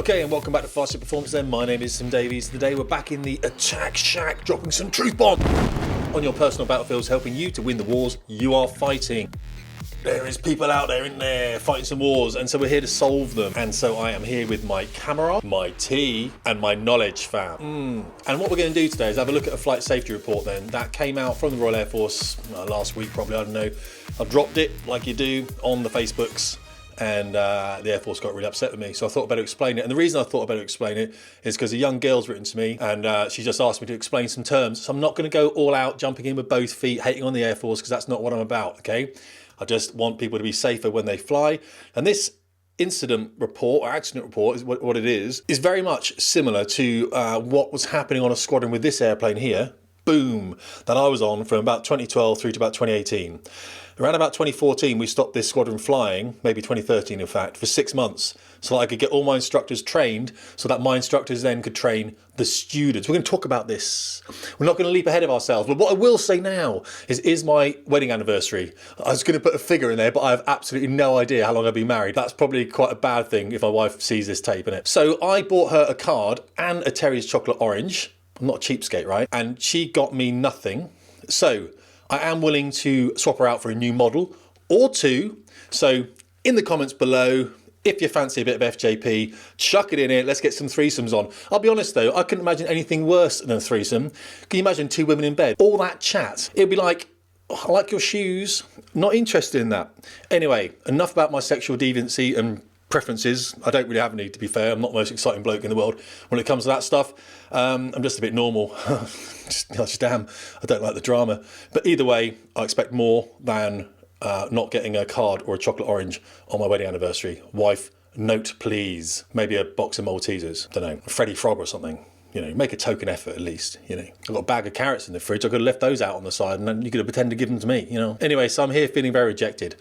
Okay, and welcome back to Fast Performance then. My name is Tim Davies. Today we're back in the attack shack, dropping some truth bomb on your personal battlefields, helping you to win the wars you are fighting. There is people out there, in there, fighting some wars, and so we're here to solve them. And so I am here with my camera, my tea, and my knowledge fam. And what we're going to do today is have a look at a flight safety report then that came out from the Royal Air Force last week, probably, I don't know. I've dropped it, like you do, on the Facebooks. And the Air Force got really upset with me, so I thought I'd better explain it. And the reason I thought I'd better explain it is because a young girl's written to me, and she just asked me to explain some terms. So I'm not going to go all out, jumping in with both feet, hating on the Air Force, because that's not what I'm about, okay? I just want people to be safer when they fly. And this incident report, or accident report, is what it is very much similar to what was happening on a squadron with this airplane here, boom, that I was on from about 2012 through to about 2018. Around about 2014, we stopped this squadron flying, maybe 2013 in fact, for 6 months, so that I could get all my instructors trained, so that my instructors then could train the students. We're going to talk about this. We're not going to leap ahead of ourselves, but what I will say now is my wedding anniversary. I was going to put a figure in there, but I have absolutely no idea how long I've been married. That's probably quite a bad thing if my wife sees this tape, innit? So I bought her a card and a Terry's chocolate orange. I'm not a cheapskate, right? And she got me nothing. So I am willing to swap her out for a new model or two. So in the comments below, if you fancy a bit of FJP, chuck it in it. Let's get some threesomes on. I'll be honest though, I couldn't imagine anything worse than a threesome. Can you imagine 2 women in bed? All that chat. It'd be like, oh, I like your shoes. Not interested in that. Anyway, enough about my sexual deviancy and preferences. I don't really have any, to be fair. I'm not the most exciting bloke in the world when it comes to that stuff. I'm just a bit normal. just am. I don't like the drama. But either way, I expect more than not getting a card or a chocolate orange on my wedding anniversary. Wife, note please. Maybe a box of Maltesers. Don't know, a Freddy Frog or something. You know, make a token effort at least, you know. I've got a bag of carrots in the fridge. I could have left those out on the side and then you could have pretended to give them to me, you know. Anyway, so I'm here feeling very rejected.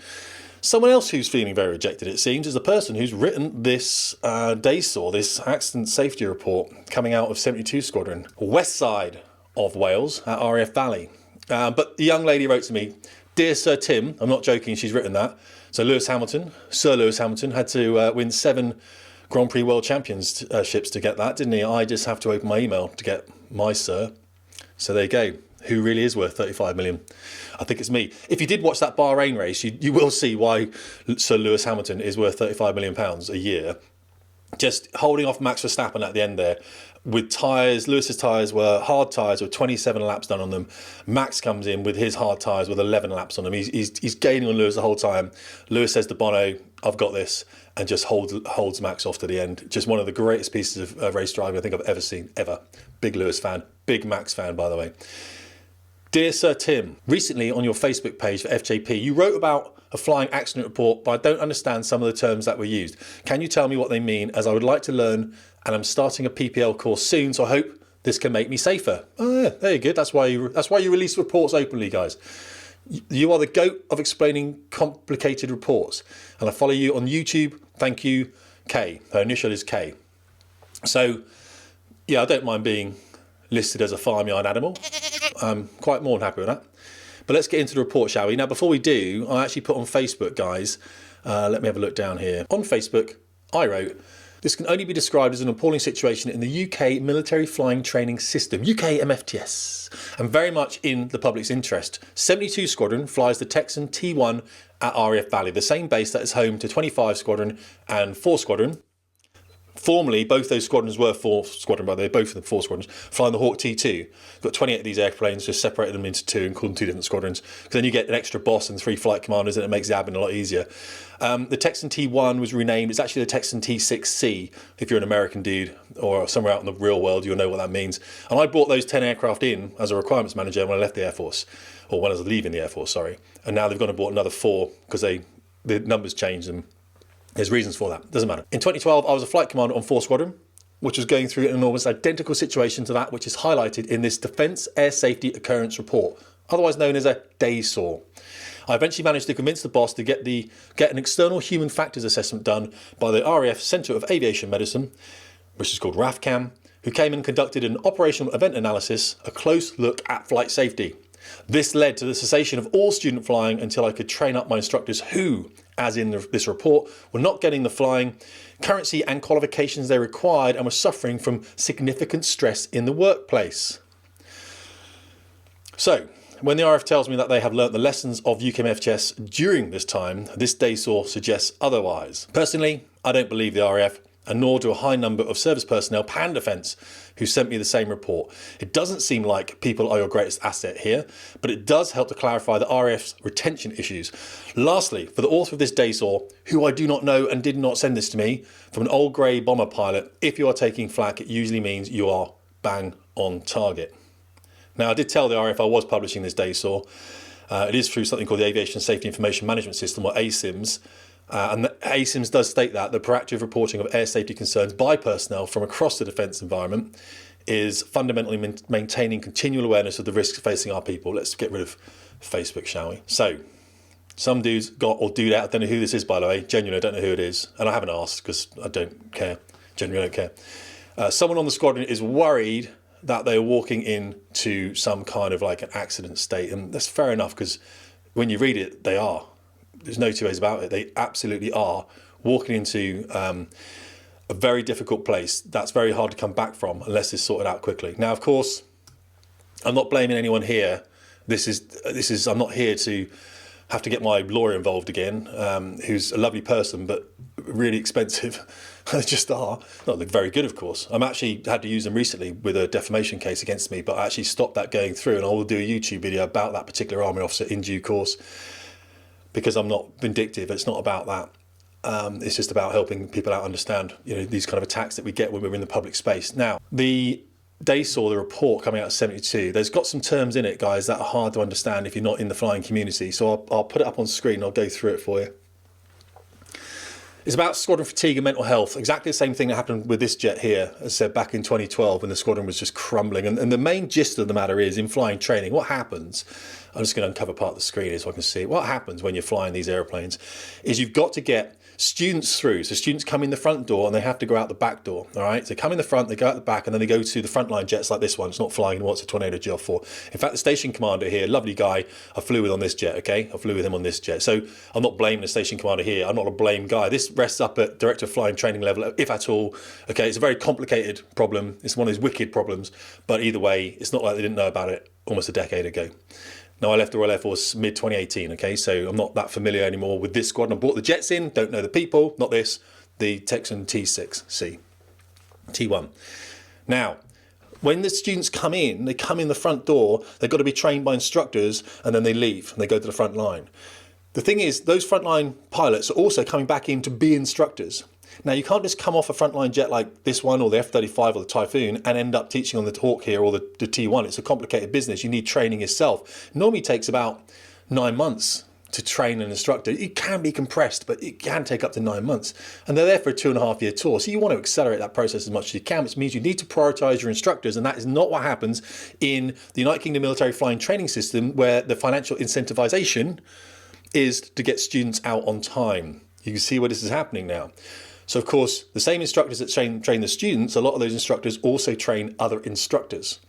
Someone else who's feeling very rejected, it seems, is the person who's written this DASOR, this accident safety report coming out of 72 Squadron, west side of Wales at RAF Valley. But the young lady wrote to me, "Dear Sir Tim," I'm not joking, she's written that. So Lewis Hamilton, Sir Lewis Hamilton, had to win 7 Grand Prix World Championships to get that, didn't he? I just have to open my email to get my Sir. So there you go. Who really is worth 35 million? I think it's me. If you did watch that Bahrain race, you will see why Sir Lewis Hamilton is worth 35 million pounds a year. Just holding off Max Verstappen at the end there with tyres. Lewis's tyres were hard tyres with 27 laps done on them. Max comes in with his hard tyres with 11 laps on them. He's gaining on Lewis the whole time. Lewis says to Bono, "I've got this," and just holds Max off to the end. Just one of the greatest pieces of race driving I think I've ever seen, ever. Big Lewis fan, big Max fan, by the way. Dear Sir Tim, recently on your Facebook page for FJP, you wrote about a flying accident report, but I don't understand some of the terms that were used. Can you tell me what they mean, as I would like to learn, and I'm starting a PPL course soon, so I hope this can make me safer. Oh yeah, there you go. That's why you release reports openly, guys. You are the GOAT of explaining complicated reports, and I follow you on YouTube. Thank you, K. Her initial is K. So, yeah, I don't mind being listed as a farmyard animal. I'm quite more than happy with that. But let's get into the report, shall we? Now, before we do, I actually put on Facebook, guys. Let me have a look down here. On Facebook, I wrote, "This can only be described as an appalling situation in the UK military flying training system, UKMFTS, and very much in the public's interest. 72 Squadron flies the Texan T1 at RAF Valley, the same base that is home to 25 Squadron and 4 Squadron. Formerly, both those squadrons were 4 Squadron, by the way, both of them 4 squadrons, flying the Hawk T2. You've got 28 of these airplanes, just separated them into 2 and called them 2 different squadrons. Because then you get an extra boss and 3 flight commanders, and it makes the admin a lot easier. The Texan T1 was renamed. It's actually the Texan T6C. If you're an American dude or somewhere out in the real world, you'll know what that means. And I brought those 10 aircraft in as a requirements manager when I left the Air Force, or when I was leaving the Air Force, sorry. And now they've gone and bought another 4 because the numbers changed and there's reasons for that. Doesn't matter. In 2012, I was a flight commander on 4 Squadron, which was going through an almost identical situation to that which is highlighted in this Defence Air Safety Occurrence report, otherwise known as a DASOR. I eventually managed to convince the boss to get an external human factors assessment done by the RAF Centre of Aviation Medicine, which is called RAF CAM, who came and conducted an operational event analysis, a close look at flight safety. This led to the cessation of all student flying until I could train up my instructors who, as in this report, were not getting the flying currency and qualifications they required and were suffering from significant stress in the workplace. So, when the RAF tells me that they have learnt the lessons of UKMFTS during this time, this DASOR suggests otherwise. Personally, I don't believe the RAF, and nor do a high number of service personnel and defence who sent me the same report. It doesn't seem like people are your greatest asset here, but it does help to clarify the RAF's retention issues. Lastly, for the author of this DASOR, who I do not know and did not send this to me, from an old grey bomber pilot, if you are taking flak, it usually means you are bang on target. Now, I did tell the RAF I was publishing this DASOR. It is through something called the Aviation Safety Information Management System, or ASIMS. And the ASIMS does state that the proactive reporting of air safety concerns by personnel from across the defence environment is fundamentally maintaining continual awareness of the risks facing our people. Let's get rid of Facebook, shall we? So, some dude's got or dude out, I don't know who this is, by the way, genuinely I don't know who it is, and I haven't asked because I don't care, genuinely don't care. Someone on the squadron is worried that they're walking into some kind of like an accident state, and that's fair enough because when you read it, they are. There's no two ways about it. They absolutely are walking into a very difficult place that's very hard to come back from unless it's sorted out quickly. Now, of course, I'm not blaming anyone here. This is I'm not here to have to get my lawyer involved again, who's a lovely person but really expensive. They just are. Not very good, of course. I'm actually had to use them recently with a defamation case against me, but I actually stopped that going through, and I will do a YouTube video about that particular army officer in due course, because I'm not vindictive. It's not about that. It's just about helping people out understand, these kind of attacks that we get when we're in the public space. Now, the DASOR, the report coming out of 72, there's got some terms in it, guys, that are hard to understand if you're not in the flying community. So I'll put it up on screen and I'll go through it for you. It's about squadron fatigue and mental health. Exactly the same thing that happened with this jet here, as I said, back in 2012 when the squadron was just crumbling. And the main gist of the matter is, in flying training, what happens, I'm just going to uncover part of the screen here so I can see, what happens when you're flying these airplanes is you've got to get students through. So students come in the front door and they have to go out the back door, all right? So they come in the front, they go out the back, and then they go to the frontline jets like this one. It's not flying anymore, it's a Tornado GL4. In fact, the station commander here, lovely guy, I flew with on this jet, okay? I flew with him on this jet. So I'm not blaming the station commander here. I'm not a blame guy. This rests up at director of flying training level, if at all. Okay, it's a very complicated problem. It's one of those wicked problems. But either way, it's not like they didn't know about it almost a decade ago. Now, I left the Royal Air Force mid-2018, okay, so I'm not that familiar anymore with this squadron. I brought the jets in, don't know the people, not this, the Texan T6C, T1. Now, when the students come in, they come in the front door, they've got to be trained by instructors, and then they leave, and they go to the front line. The thing is, those frontline pilots are also coming back in to be instructors. Now, you can't just come off a frontline jet like this one or the F-35 or the Typhoon and end up teaching on the Hawk here or the T1. It's a complicated business. You need training yourself. It normally takes about 9 months to train an instructor. It can be compressed, but it can take up to 9 months. And they're there for a 2.5-year tour. So you want to accelerate that process as much as you can, which means you need to prioritize your instructors. And that is not what happens in the United Kingdom military flying training system, where the financial incentivization is to get students out on time. You can see where this is happening now. So, of course, the same instructors that train the students, a lot of those instructors also train other instructors.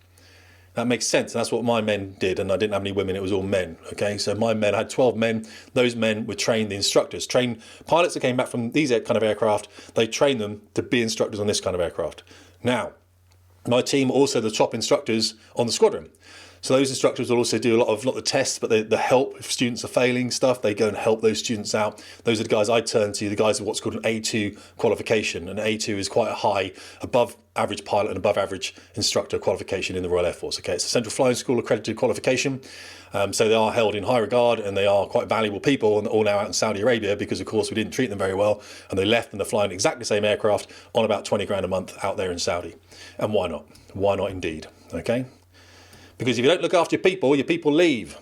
That makes sense. And that's what my men did. And I didn't have any women. It was all men. Okay, so my men, I had 12 men. Those men would train the instructors. Train pilots that came back from these kind of aircraft. They train them to be instructors on this kind of aircraft. Now, my team are also the top instructors on the squadron. So those instructors will also do a lot of, not the tests, but the help if students are failing stuff. They go and help those students out. Those are the guys I turn to, the guys of what's called an A2 qualification. And A2 is quite a high, above average pilot and above average instructor qualification in the Royal Air Force. Okay, it's a Central Flying School accredited qualification. So they are held in high regard, and they are quite valuable people, and they're all now out in Saudi Arabia because, of course, we didn't treat them very well, and they left and they're flying exactly the same aircraft on about 20 grand a month out there in Saudi. And why not? Why not indeed? Okay. Because if you don't look after your people leave.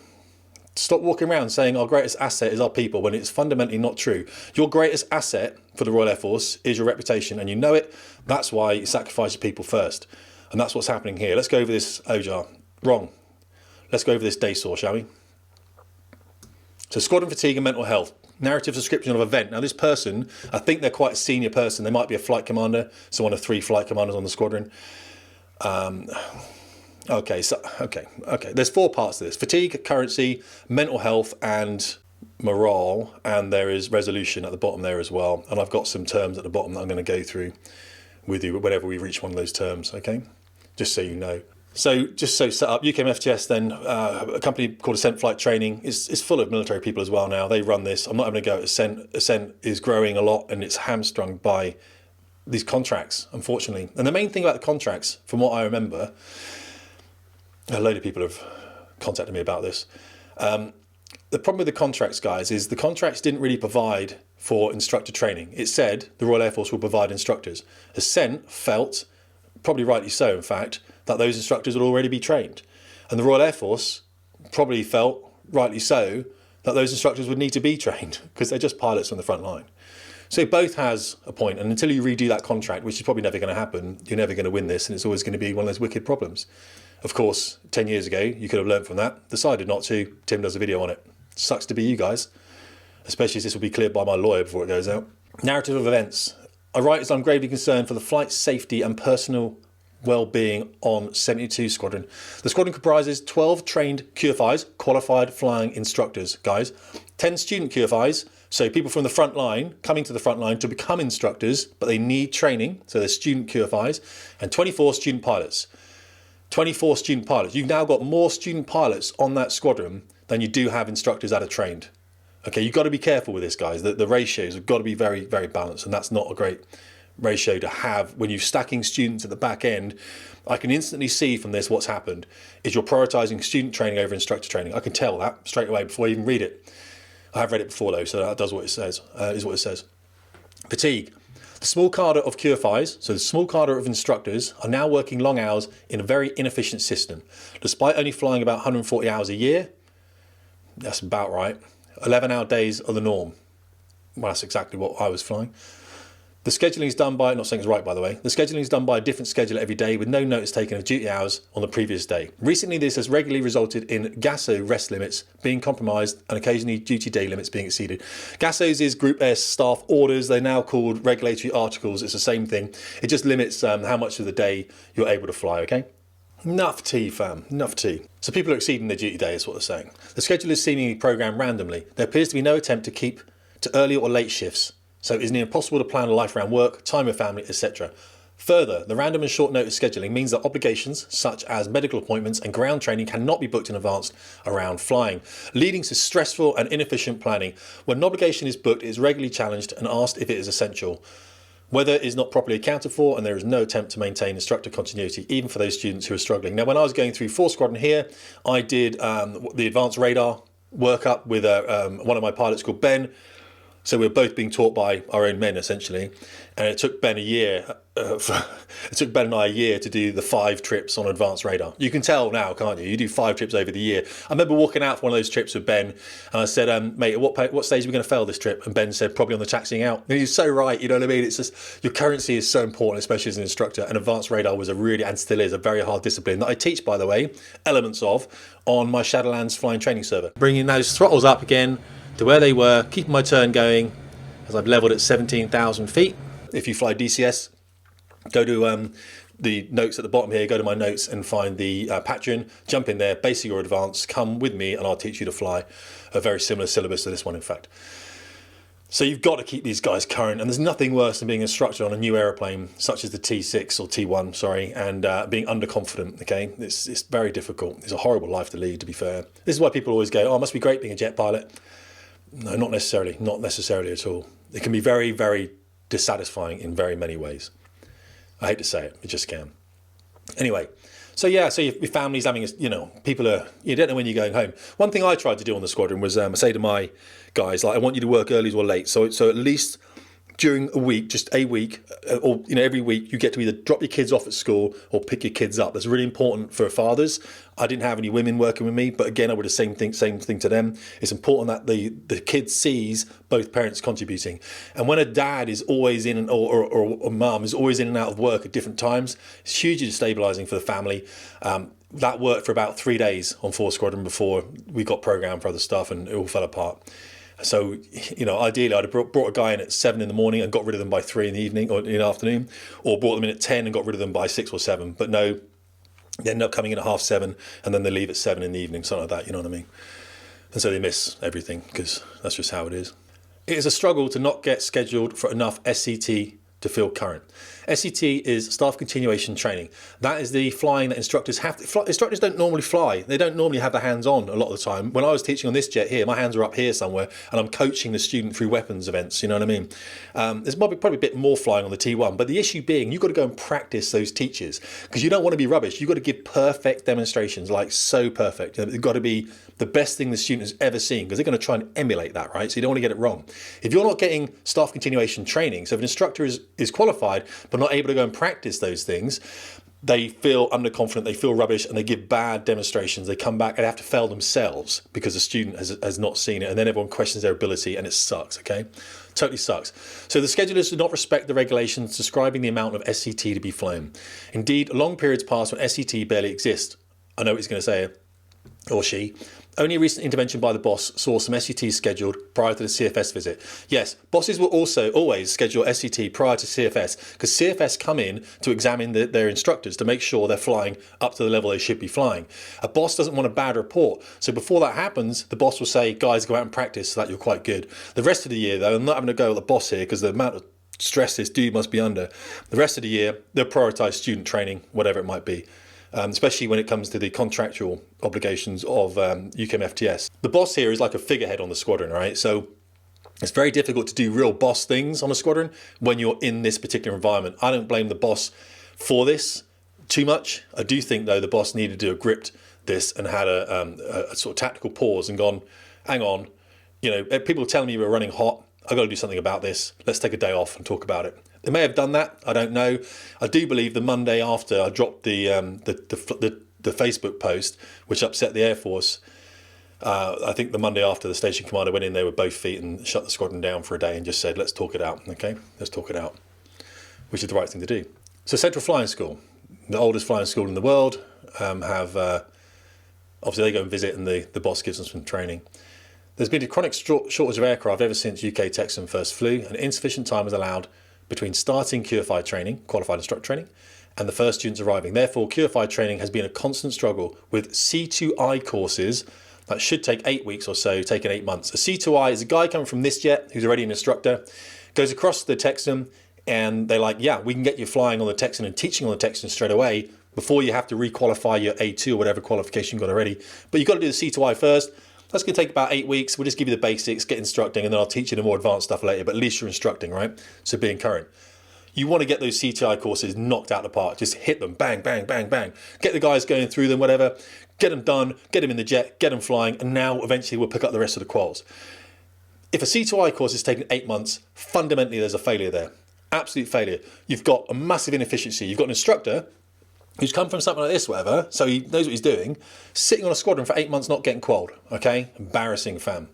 Stop walking around saying our greatest asset is our people when it's fundamentally not true. Your greatest asset for the Royal Air Force is your reputation, and you know it. That's why you sacrifice your people first. And that's what's happening here. Let's go over this OJAR. Wrong. Let's go over this DASOR, shall we? So squadron fatigue and mental health. Narrative description of event. Now this person, I think they're quite a senior person. They might be a flight commander, so one of 3 flight commanders on the squadron. Okay, so okay. There's 4 parts to this: fatigue, currency, mental health, and morale. And there is resolution at the bottom there as well. And I've got some terms at the bottom that I'm going to go through with you whenever we reach one of those terms. Okay, just so you know. So just so set up, UKMFTS then, a company called Ascent Flight Training is full of military people as well now. They run this. I'm not having a go at Ascent. Ascent is growing a lot and it's hamstrung by these contracts, unfortunately. And the main thing about the contracts, from what I remember, a load of people have contacted me about this. The problem with the contracts, guys, is the contracts didn't really provide for instructor training. It said the Royal Air Force will provide instructors. Ascent felt, probably rightly so in fact, that those instructors would already be trained. And the Royal Air Force probably felt, rightly so, that those instructors would need to be trained because they're just pilots on the front line. So both has a point, and until you redo that contract, which is probably never going to happen, you're never going to win this, and it's always going to be one of those wicked problems. Of course, 10 years ago, you could have learned from that, decided not to. Tim does a video on it. Sucks to be you guys, especially as this will be cleared by my lawyer before it goes out. Narrative of events. I write as I'm gravely concerned for the flight safety and personal well-being on 72 Squadron. The squadron comprises 12 trained QFIs, qualified flying instructors, guys, 10 student QFIs, so people from the front line, coming to the front line to become instructors, but they need training, so they're student QFIs, and 24 student pilots. 24 student pilots. You've now got more student pilots on that squadron than you do have instructors that are trained. Okay, you've got to be careful with this, guys. The ratios have got to be very, very balanced, and that's not a great ratio to have when you're stacking students at the back end. I can instantly see from this what's happened is you're prioritizing student training over instructor training. I can tell that straight away before I even read it. I have read it before though, so that does what it says, is what it says. Fatigue. The small cadre of QFIs, so the small cadre of instructors, are now working long hours in a very inefficient system. Despite only flying about 140 hours a year, that's about right, 11-hour days are the norm. Well, that's exactly what I was flying. The scheduling is done by, not saying it's right by the way, the scheduling is done by a different scheduler every day with no notice taken of duty hours on the previous day. Recently this has regularly resulted in GASO rest limits being compromised and occasionally duty day limits being exceeded. GASOs is Group S staff orders, they're now called regulatory articles, it's the same thing. It just limits how much of the day you're able to fly, okay? Enough tea, fam, enough tea. So people are exceeding their duty day is what they're saying. The schedule is seemingly programmed randomly. There appears to be no attempt to keep to early or late shifts. So it is near impossible to plan a life around work, time with family, etc. Further, the random and short notice scheduling means that obligations such as medical appointments and ground training cannot be booked in advance around flying, leading to stressful and inefficient planning. When an obligation is booked, it is regularly challenged and asked if it is essential. Weather is not properly accounted for, and there is no attempt to maintain instructor continuity, even for those students who are struggling. Now, when I was going through 4 Squadron here, I did the advanced radar workup with one of my pilots called Ben. So we're both being taught by our own men, essentially. And it took Ben a year, it took Ben and I a year to do the 5 trips on advanced radar. You can tell now, can't you? You do 5 trips over the year. I remember walking out for one of those trips with Ben, and I said, mate, at what stage are we going to fail this trip? And Ben said, probably on the taxiing out. And he's so right, you know what I mean? It's just, your currency is so important, especially as an instructor. And advanced radar was a really, and still is, a very hard discipline that I teach, by the way, elements of, on my Shadowlands flying training server. Bringing those throttles up again to where they were, keeping my turn going as I've leveled at 17,000 feet. If you fly DCS, go to the notes at the bottom here, go to my notes and find the Patreon, jump in there, basic or advanced, come with me and I'll teach you to fly a very similar syllabus to this one, in fact. So you've got to keep these guys current, and there's nothing worse than being instructed on a new aeroplane, such as the T6 or T1, sorry, and being underconfident, okay? It's very difficult. It's a horrible life to lead, to be fair. This is why people always go, oh, it must be great being a jet pilot. No, not necessarily at all. It can be very, very dissatisfying in very many ways. I hate to say it, it just can. Anyway, so yeah, so your family's having, people are, you don't know when you're going home. One thing I tried to do on the squadron was I say to my guys, like, I want you to work early or late. So at least during a week, just a week, or every week, you get to either drop your kids off at school or pick your kids up. That's really important for fathers. I didn't have any women working with me, but again, I would have same thing to them. It's important that the kid sees both parents contributing. And when a dad is always in, or a mum is always in and out of work at different times, it's hugely destabilising for the family. That worked for about 3 days on 4 Squadron before we got programmed for other stuff and it all fell apart. So, ideally I'd have brought a guy in at 7 in the morning and got rid of them by 3 in the evening or in the afternoon, or brought them in at 10 and got rid of them by 6 or 7. But no, They end up coming in at 7:30 and then they leave at 7 in the evening, something like that, you know what I mean? And so they miss everything because that's just how it is. It is a struggle to not get scheduled for enough SCT to feel current. SCT is staff continuation training. That is the flying that instructors have to. Instructors don't normally fly. They don't normally have their hands on a lot of the time. When I was teaching on this jet here, my hands are up here somewhere and I'm coaching the student through weapons events, you know what I mean? There's probably a bit more flying on the T1, but the issue being you've got to go and practice those teachers because you don't want to be rubbish. You've got to give perfect demonstrations, like so perfect. You know, it's got to be the best thing the student has ever seen because they're going to try and emulate that, right? So you don't want to get it wrong. If you're not getting staff continuation training, so if an instructor is qualified but not able to go and practice those things, they feel underconfident, they feel rubbish, and they give bad demonstrations. They come back and have to fail themselves because the student has not seen it, and then everyone questions their ability, and it sucks, okay? Totally sucks. So the schedulers do not respect the regulations describing the amount of SCT to be flown. Indeed, long periods pass when SCT barely exist. I know what he's going to say, or she. Only a recent intervention by the boss saw some SCT scheduled prior to the CFS visit. Yes, bosses will also always schedule SCT prior to CFS because CFS come in to examine their instructors to make sure they're flying up to the level they should be flying. A boss doesn't want a bad report. So before that happens, the boss will say, guys, go out and practice so that you're quite good. The rest of the year, though, I'm not having to go with the boss here because the amount of stress this dude must be under. The rest of the year, they'll prioritise student training, whatever it might be. Especially when it comes to the contractual obligations of UKMFTS. The boss here is like a figurehead on the squadron, right? So it's very difficult to do real boss things on a squadron when you're in this particular environment. I don't blame the boss for this too much. I do think, though, the boss needed to have gripped this and had a sort of tactical pause and gone, hang on, you know, people are telling me we're running hot. I've got to do something about this. Let's take a day off and talk about it. They may have done that. I don't know. I do believe the Monday after I dropped the Facebook post, which upset the Air Force. I think the Monday after the station commander went in there with both feet and shut the squadron down for a day and just said, let's talk it out. Okay, let's talk it out, which is the right thing to do. So Central Flying School, the oldest flying school in the world, have obviously they go and visit and the boss gives them some training. There's been a chronic shortage of aircraft ever since UK Texan first flew, and insufficient time was allowed between starting QFI training, qualified instructor training, and the first students arriving. Therefore, QFI training has been a constant struggle with C2I courses that should take 8 weeks or so, taking 8 months. A C2I is a guy coming from this jet who's already an instructor, goes across the Texan, and they're like, yeah, we can get you flying on the Texan and teaching on the Texan straight away before you have to requalify your A2 or whatever qualification you got already. But you've got to do the C2I first. That's going to take about 8 weeks. We'll just give you the basics, get instructing, and then I'll teach you the more advanced stuff later. But at least you're instructing, right? So being current. You want to get those CTI courses knocked out of the park. Just hit them, bang, bang, bang, bang. Get the guys going through them, whatever. Get them done, get them in the jet, get them flying, and now eventually we'll pick up the rest of the quals. If a C2I course is taking 8 months, fundamentally there's a failure there. Absolute failure. You've got a massive inefficiency. You've got an instructor who's come from something like this, whatever, so he knows what he's doing, sitting on a squadron for 8 months not getting qualled, okay? Embarrassing, fam.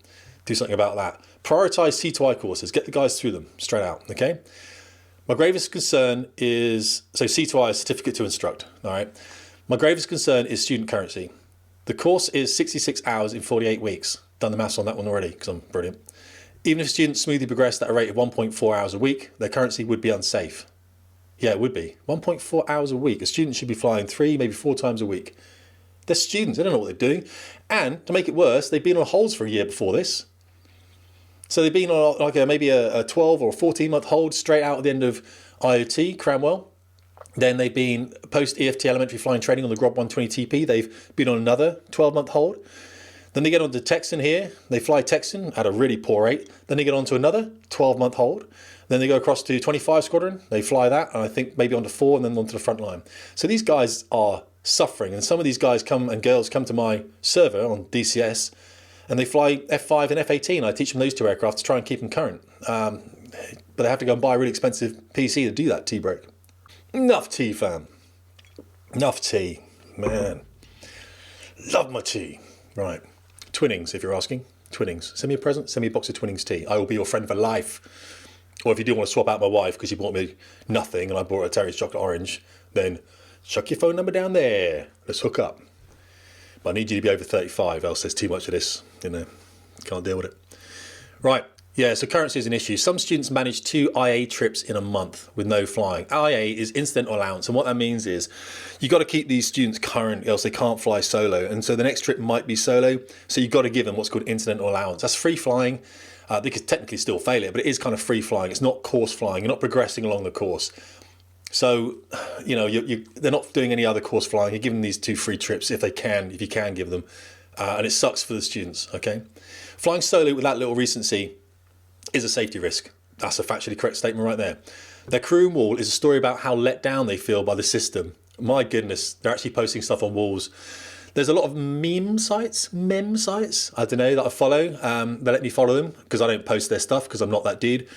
Do something about that. Prioritise C2I courses. Get the guys through them straight out, okay? My gravest concern is, so C2I is certificate to instruct, all right? My gravest concern is student currency. The course is 66 hours in 48 weeks. Done the maths on that one already because I'm brilliant. Even if students smoothly progressed at a rate of 1.4 hours a week, their currency would be unsafe. Yeah, it would be. 1.4 hours a week. A student should be flying 3, maybe 4 times a week. They're students. They don't know what they're doing. And to make it worse, they've been on holds for a year before this. So they've been on like maybe a 12 or 14-month hold straight out at the end of IOT, Cranwell. Then they've been post-EFT elementary flying training on the Grob 120 TP. They've been on another 12-month hold. Then they get on to Texan here. They fly Texan at a really poor rate. Then they get on to another 12-month hold. Then they go across to 25 Squadron. They fly that, and I think maybe onto 4 and then onto the front line. So these guys are suffering. And some of these guys and girls come to my server on DCS, and they fly F5 and F18. I teach them those 2 aircraft to try and keep them current. But they have to go and buy a really expensive PC to do that T-break. Enough tea, fam. Enough tea. Man. Love my tea. Right. Twinnings, if you're asking. Twinnings. Send me a present. Send me a box of Twinnings tea. I will be your friend for life. Or if you do want to swap out my wife because she bought me nothing and I bought her a Terry's chocolate orange, then chuck your phone number down there. Let's hook up. But I need you to be over 35, else there's too much of this. You know, can't deal with it. Right. Yeah, so currency is an issue. Some students manage 2 IA trips in a month with no flying. IA is incidental allowance, and what that means is you've got to keep these students current, else they can't fly solo. And so the next trip might be solo, so you've got to give them what's called incidental allowance. That's free flying. They could technically still fail it, but it is kind of free flying. It's not course flying. You're not progressing along the course. So, you know, they're not doing any other course flying. You're giving these 2 free trips if you can give them. And it sucks for the students, okay? Flying solo with that little recency is a safety risk. That's a factually correct statement right there. Their crew wall is a story about how let down they feel by the system. My goodness, they're actually posting stuff on walls. There's a lot of meme sites, I don't know, that I follow. They let me follow them because I don't post their stuff because I'm not that dude.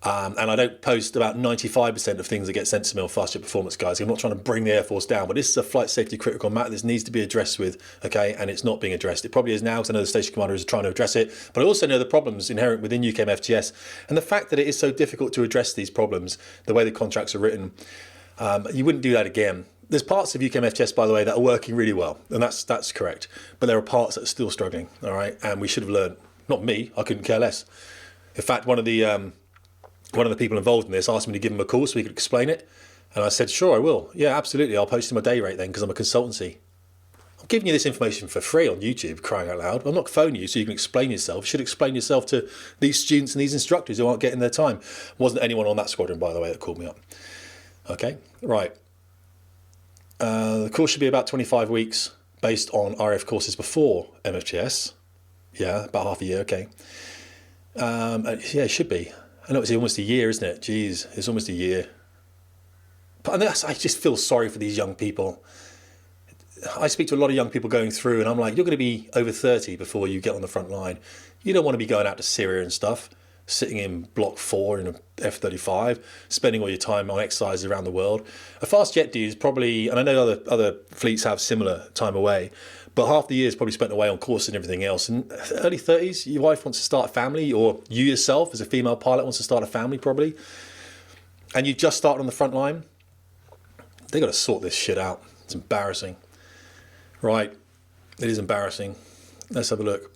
And I don't post about 95% of things that get sent to me on Fast Jet Performance, guys. I'm not trying to bring the Air Force down, but this is a flight safety critical matter. This needs to be addressed with, okay, and it's not being addressed. It probably is now because I know the station commander is trying to address it, but I also know the problems inherent within UKMFTS and the fact that it is so difficult to address these problems, the way the contracts are written. You wouldn't do that again. There's parts of UKMFTS, by the way, that are working really well, and that's correct. But there are parts that are still struggling, all right? And we should have learned. Not me, I couldn't care less. In fact, one of the people involved in this asked me to give him a call so he could explain it. And I said, sure, I will. Yeah, absolutely. I'll post him a day rate then because I'm a consultancy. I'm giving you this information for free on YouTube, crying out loud. I'm not phoning you so you can explain yourself. You should explain yourself to these students and these instructors who aren't getting their time. Wasn't anyone on that squadron, by the way, that called me up. Okay, right. The course should be about 25 weeks based on RAF courses before MFTS. Yeah, about half a year, okay. Yeah, it should be. I know it's almost a year, isn't it? Jeez, it's almost a year. But I just feel sorry for these young people. I speak to a lot of young people going through and I'm like, you're going to be over 30 before you get on the front line. You don't want to be going out to Syria and stuff, sitting in Block 4 in a F-35, spending all your time on exercises around the world. A fast jet dude is probably, and I know other fleets have similar time away, but half the year is probably spent away on courses and everything else. And early 30s, your wife wants to start a family, or you yourself as a female pilot wants to start a family probably, and you've just started on the front line. They got to sort this shit out. It's embarrassing. Right, it is embarrassing. Let's have a look.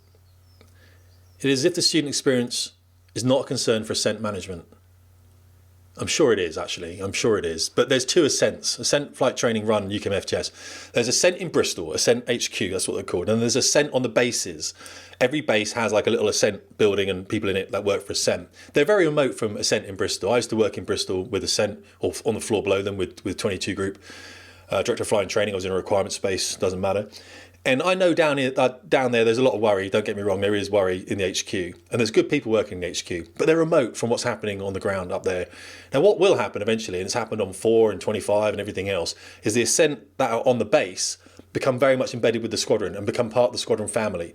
It is as if the student experience is not a concern for ascent management. I'm sure it is, actually. I'm sure it is. But there's 2 ascents. Ascent flight training run UKMFTS. There's ascent in Bristol, ascent HQ, that's what they're called. And there's ascent on the bases. Every base has like a little ascent building and people in it that work for ascent. They're very remote from ascent in Bristol. I used to work in Bristol with ascent, or on the floor below them with 22 group. Director of flying training, I was in a requirement space, doesn't matter. And I know down there, there's a lot of worry. Don't get me wrong, there is worry in the HQ. And there's good people working in the HQ, but they're remote from what's happening on the ground up there. Now, what will happen eventually, and it's happened on 4 and 25 and everything else, is the ascent that are on the base become very much embedded with the squadron and become part of the squadron family.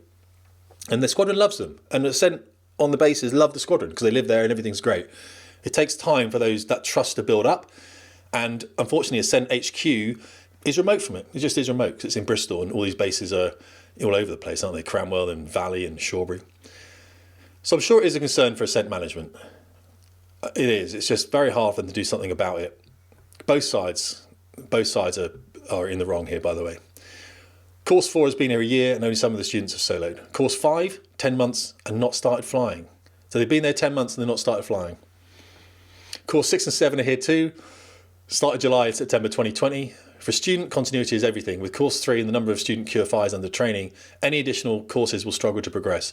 And the squadron loves them. And the ascent on the bases love the squadron because they live there and everything's great. It takes time for that trust to build up. And unfortunately, Ascent HQ is remote from it. It just is remote because it's in Bristol and all these bases are all over the place, aren't they? Cranwell and Valley and Shawbury. So I'm sure it is a concern for ascent management. It is. It's just very hard for them to do something about it. Both sides are in the wrong here, by the way. Course 4 has been here a year and only some of the students have soloed. Course 5, 10 months and not started flying. So they've been there 10 months and they're not started flying. Course 6 and 7 are here too. Started July, September 2020. For student, continuity is everything. With course 3 and the number of student QFIs under training, any additional courses will struggle to progress.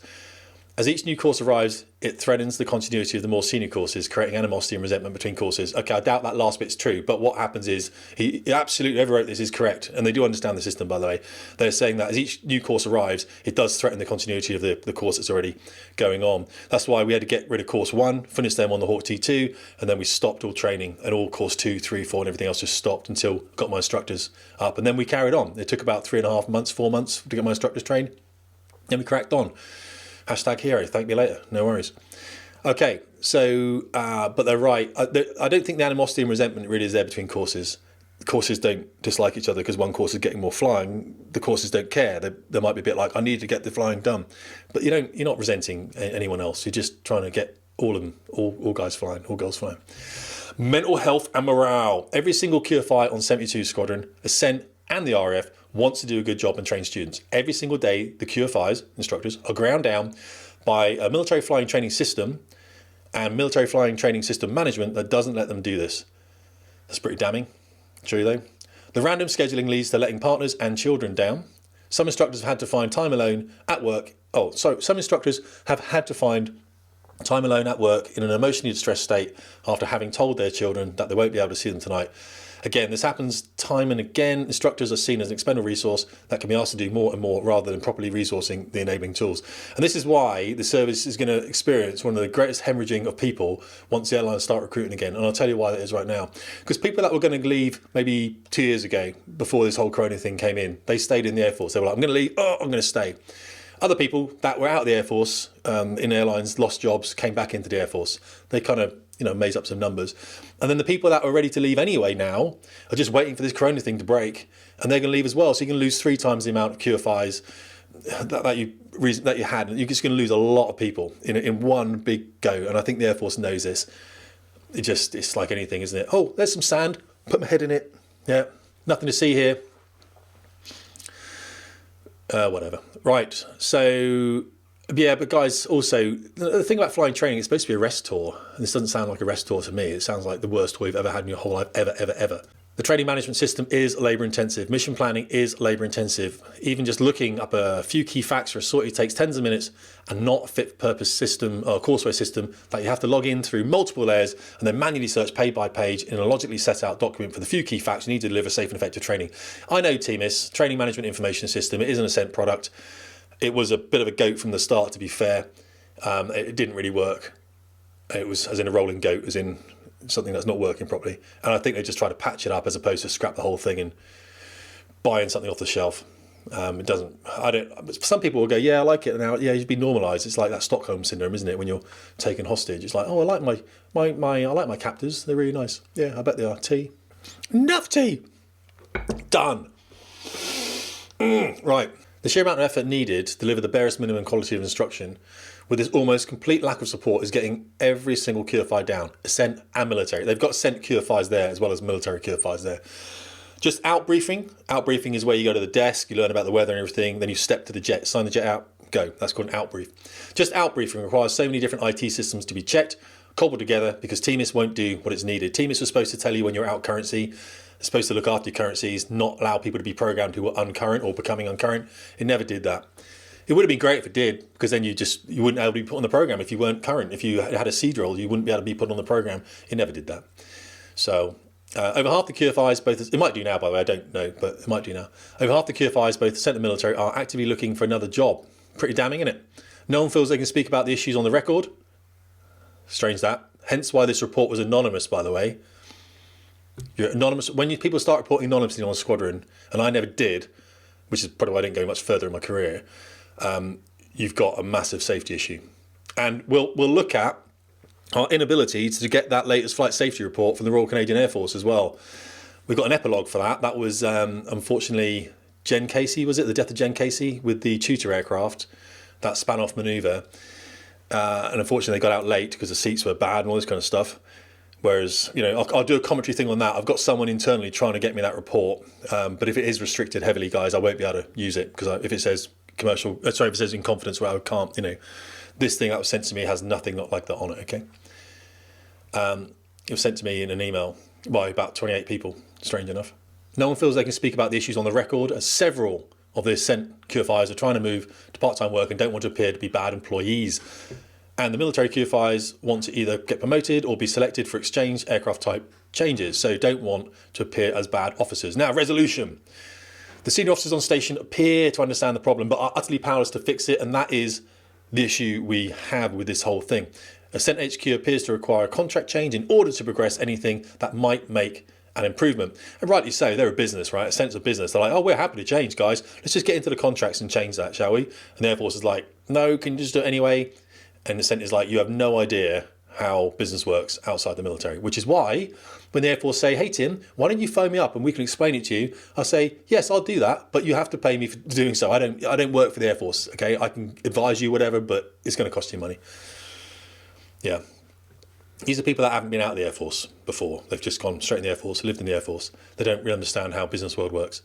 As each new course arrives, it threatens the continuity of the more senior courses, creating animosity and resentment between courses. Okay, I doubt that last bit's true, but what happens is, he absolutely, whoever wrote this is correct, and they do understand the system, by the way. They're saying that as each new course arrives, it does threaten the continuity of the course that's already going on. That's why we had to get rid of course 1, finish them on the Hawk T2, and then we stopped all training, and all course 2, 3, 4, and everything else just stopped until I got my instructors up. And then we carried on. It took about 3.5 months, 4 months to get my instructors trained. Then we cracked on. Hashtag hero, thank me later, no worries. Okay, so, but they're right. I don't think the animosity and resentment really is there between courses. Courses don't dislike each other because one course is getting more flying. The courses don't care. They might be a bit like, I need to get the flying done. But you're not resenting anyone else. You're just trying to get all guys flying, all girls flying. Mental health and morale. Every single QFI on 72 Squadron, Ascent and the RAF wants to do a good job and train students. Every single day, the QFIs, instructors, are ground down by a military flying training system and military flying training system management that doesn't let them do this. That's pretty damning. True though. The random scheduling leads to letting partners and children down. Some instructors have had to find time alone at work. Some instructors have had to find time alone at work in an emotionally distressed state after having told their children that they won't be able to see them tonight. Again, this happens time and again. Instructors are seen as an expendable resource that can be asked to do more and more rather than properly resourcing the enabling tools. And this is why the service is going to experience one of the greatest hemorrhaging of people once the airlines start recruiting again. And I'll tell you why that is right now. Because people that were going to leave maybe 2 years ago, before this whole corona thing came in, they stayed in the Air Force. They were like, I'm going to leave, I'm going to stay. Other people that were out of the Air Force in airlines, lost jobs, came back into the Air Force. They kind of, made up some numbers. And then the people that were ready to leave anyway now are just waiting for this corona thing to break, and they're going to leave as well. So you can lose 3 times the amount of QFIs that you had. You're just going to lose a lot of people in one big go. And I think the Air Force knows this. It's like anything, isn't it? Oh, there's some sand. Put my head in it. Yeah, nothing to see here. Whatever. Right, so yeah, but guys, also the thing about flying training, it's supposed to be a rest tour, and this doesn't sound like a rest tour to me. It sounds like the worst tour you've ever had in your whole life, ever. The training management system is labour intensive. Mission planning is labour intensive. Even just looking up a few key facts for a sortie takes tens of minutes, and not a fit for purpose system or courseware system that you have to log in through multiple layers and then manually search page by page in a logically set out document for the few key facts you need to deliver safe and effective training. I know TMIS, Training Management Information System, it is an Ascent product. It was a bit of a goat from the start, to be fair. It didn't really work. It was as in a rolling goat, as in something that's not working properly. And I think they just try to patch it up as opposed to scrap the whole thing and buying something off the shelf. Some people will go, yeah, I like it now. Yeah, you'd be normalised. It's like that Stockholm syndrome, isn't it? When you're taken hostage, it's like, oh, I like I like my captors. They're really nice. Yeah, I bet they are. Tea, enough tea. Done. Right. The sheer amount of effort needed to deliver the barest minimum quality of instruction with this almost complete lack of support is getting every single QFI down, Ascent and military. They've got Ascent QFIs there as well as military QFIs there. Just outbriefing. Outbriefing is where you go to the desk, you learn about the weather and everything, then you step to the jet, sign the jet out, go. That's called an outbrief. Just outbriefing requires so many different IT systems to be checked, cobbled together, because TMIS won't do what it's needed. TMIS was supposed to tell you when you're out currency. It's supposed to look after your currencies, not allow people to be programmed who were uncurrent or becoming uncurrent. It never did that. It would have been great if it did, because then you wouldn't be able to be put on the program if you weren't current. If you had a seed roll, you wouldn't be able to be put on the program. It never did that. So over half the QFIs, it might do now, by the way, I don't know, but it might do now. Over half the QFIs, both Ascent and military, are actively looking for another job. Pretty damning, isn't it? No one feels they can speak about the issues on the record. Strange that. Hence why this report was anonymous, by the way. You're anonymous. When people start reporting anonymously on a squadron, and I never did, which is probably why I didn't go much further in my career, you've got a massive safety issue. And we'll look at our inability to get that latest flight safety report from the Royal Canadian Air Force as well. We've got an epilogue for that. That was unfortunately Jen Casey, was it? The death of Jen Casey with the Tutor aircraft, that span-off manoeuvre. And unfortunately they got out late because the seats were bad and all this kind of stuff. Whereas, I'll do a commentary thing on that. I've got someone internally trying to get me that report. But if it is restricted heavily, guys, I won't be able to use it, because if it says if it says in confidence, well, I can't, this thing that was sent to me has nothing not like that on it, okay? It was sent to me in an email by about 28 people, strange enough. No one feels they can speak about the issues on the record, as several of the Ascent QFIs are trying to move to part-time work and don't want to appear to be bad employees. And the military QFIs want to either get promoted or be selected for exchange aircraft type changes, so don't want to appear as bad officers. Now, resolution. The senior officers on station appear to understand the problem, but are utterly powerless to fix it, and that is the issue we have with this whole thing. Ascent HQ appears to require a contract change in order to progress anything that might make an improvement. And rightly so, they're a business, right? Ascent's a business. They're like, oh, we're happy to change, guys. Let's just get into the contracts and change that, shall we? And the Air Force is like, no, can you just do it anyway? And Ascent is like, you have no idea how business works outside the military, which is why when the Air Force say, hey, Tim, why don't you phone me up and we can explain it to you? I'll say, yes, I'll do that, but you have to pay me for doing so. I don't work for the Air Force, okay? I can advise you, whatever, but it's going to cost you money. Yeah. These are people that haven't been out of the Air Force before. They've just gone straight in the Air Force, lived in the Air Force. They don't really understand how business world works.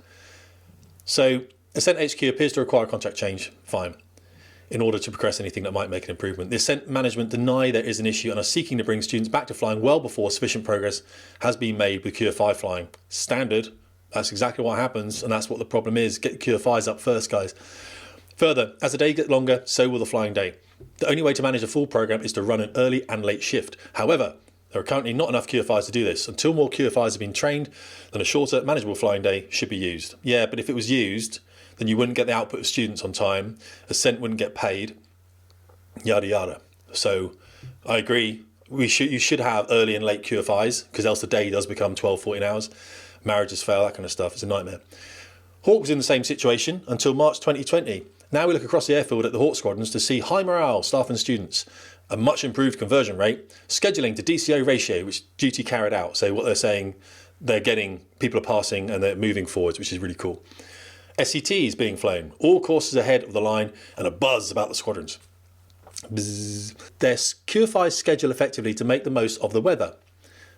So Ascent HQ appears to require a contract change. Fine. in order to progress anything that might make an improvement. The Ascent management deny there is an issue and are seeking to bring students back to flying well before sufficient progress has been made with QFI flying. Standard, that's exactly what happens, and that's what the problem is. Get QFIs up first, guys. Further, as the day gets longer, so will the flying day. The only way to manage a full program is to run an early and late shift. However, there are currently not enough QFIs to do this. Until more QFIs have been trained, then a shorter, manageable flying day should be used. Yeah, but if it was used, then you wouldn't get the output of students on time, Ascent wouldn't get paid, yada yada. So I agree, you should have early and late QFIs, because else the day does become 12, 14 hours. Marriages fail, that kind of stuff. It's a nightmare. Hawk was in the same situation until March 2020. Now we look across the airfield at the Hawk squadrons to see high morale, staff and students, a much improved conversion rate, scheduling to DCO ratio, which duty carried out. So what they're saying, they're getting, people are passing and they're moving forwards, which is really cool. SCTs being flown, all courses ahead of the line, and a buzz about the squadrons. Bzz. Their QFIs schedule effectively to make the most of the weather.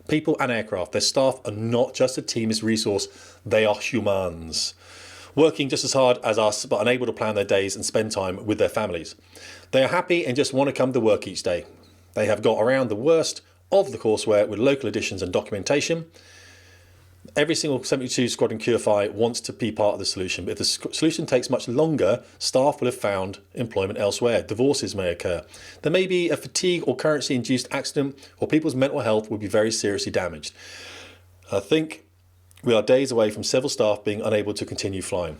People and aircraft, their staff are not just a team as resource, they are humans. Working just as hard as us, but unable to plan their days and spend time with their families. They are happy and just want to come to work each day. They have got around the worst of the courseware with local additions and documentation. Every single 72 squadron QFI wants to be part of the solution, but if the solution takes much longer, staff will have found employment elsewhere. Divorces may occur. There may be a fatigue or currency-induced accident, or people's mental health will be very seriously damaged. I think we are days away from several staff being unable to continue flying.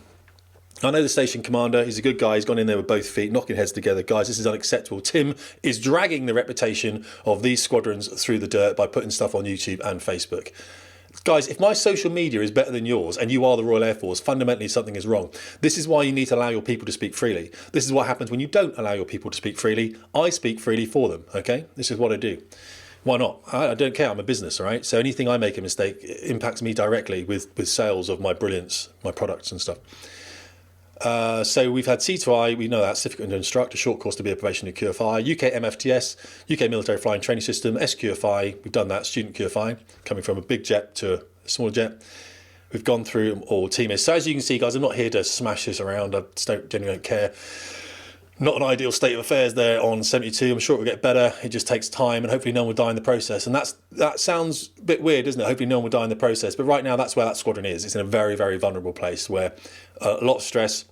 I know the station commander, he's a good guy, he's gone in there with both feet, knocking heads together. Guys, this is unacceptable. Tim is dragging the reputation of these squadrons through the dirt by putting stuff on YouTube and Facebook. Guys, if my social media is better than yours and you are the Royal Air Force, fundamentally something is wrong. This is why you need to allow your people to speak freely. This is what happens when you don't allow your people to speak freely. I speak freely for them, okay? This is what I do. Why not? I don't care, I'm a business, all right? So anything I make a mistake impacts me directly with sales of my brilliance, my products and stuff. So we've had C2I, we know that, certificate to instruct, a short course to be a probationary QFI, UKMFTS, UK Military Flying Training System, SQFI, we've done that, student QFI, coming from a big jet to a small jet. We've gone through all team is. So as you can see, guys, I'm not here to smash this around, I just genuinely don't care. Not an ideal state of affairs there on 72. I'm sure it will get better. It just takes time, and hopefully no one will die in the process. And that sounds a bit weird, doesn't it? Hopefully no one will die in the process. But right now, that's where that squadron is. It's in a very, very vulnerable place where a lot of stress,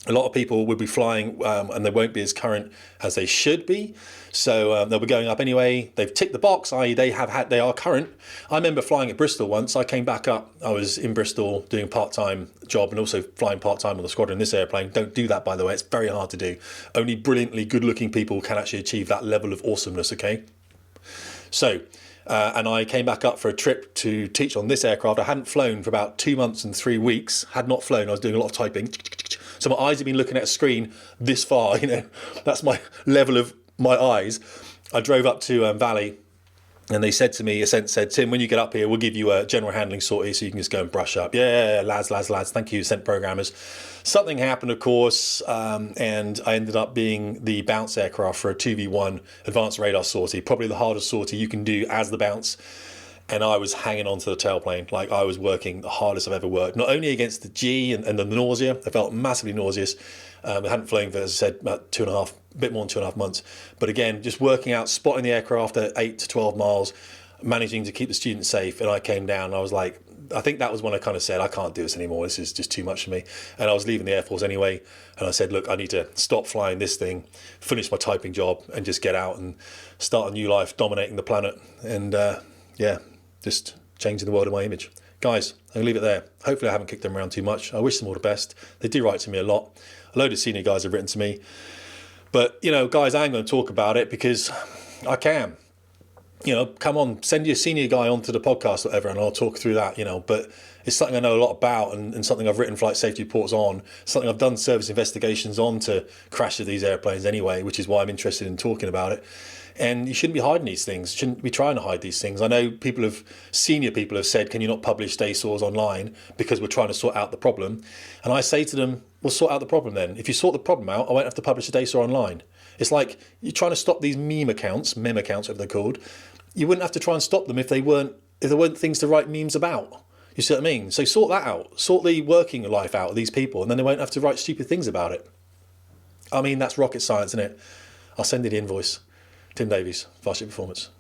a lot of people will be flying and they won't be as current as they should be. So they'll be going up anyway. They've ticked the box, i.e. they are current. I remember flying at Bristol once. I came back up. I was in Bristol doing a part-time job and also flying part-time on the squadron in this airplane. Don't do that, by the way. It's very hard to do. Only brilliantly good-looking people can actually achieve that level of awesomeness, okay? So, and I came back up for a trip to teach on this aircraft. I hadn't flown for about 2 months and 3 weeks. Had not flown. I was doing a lot of typing. So my eyes have been looking at a screen this far, you know. That's my level of my eyes. I drove up to Valley and they said to me, Ascent said, Tim, when you get up here, we'll give you a general handling sortie so you can just go and brush up. Yeah, lads. Thank you, Ascent programmers. Something happened, of course, and I ended up being the bounce aircraft for a 2v1 advanced radar sortie, probably the hardest sortie you can do as the bounce. And I was hanging onto the tailplane, like I was working the hardest I've ever worked. Not only against the G and the nausea, I felt massively nauseous. I hadn't flown for, as I said, about a bit more than 2.5 months. But again, just working out, spotting the aircraft at 8 to 12 miles, managing to keep the students safe. And I came down and I was like, I think that was when I kind of said, I can't do this anymore. This is just too much for me. And I was leaving the Air Force anyway. And I said, look, I need to stop flying this thing, finish my typing job and just get out and start a new life, dominating the planet. And yeah, just changing the world in my image. Guys, I'm going to leave it there. Hopefully I haven't kicked them around too much. I wish them all the best. They do write to me a lot. A load of senior guys have written to me. But, you know, guys, I ain't going to talk about it because I can. You know, come on, send your senior guy onto the podcast or whatever and I'll talk through that, you know. But it's something I know a lot about and something I've written flight safety reports on, something I've done service investigations on to crash of these airplanes anyway, which is why I'm interested in talking about it. And you shouldn't be hiding these things, shouldn't be trying to hide these things. I know senior people have said, can you not publish DASORs online because we're trying to sort out the problem? And I say to them, well, sort out the problem then. If you sort the problem out, I won't have to publish a DASOR online. It's like you're trying to stop these meme accounts, whatever they're called. You wouldn't have to try and stop them if there weren't things to write memes about. You see what I mean? So sort that out. Sort the working life out of these people and then they won't have to write stupid things about it. I mean, that's rocket science, isn't it? I'll send you the invoice. Tim Davies, Varship Performance.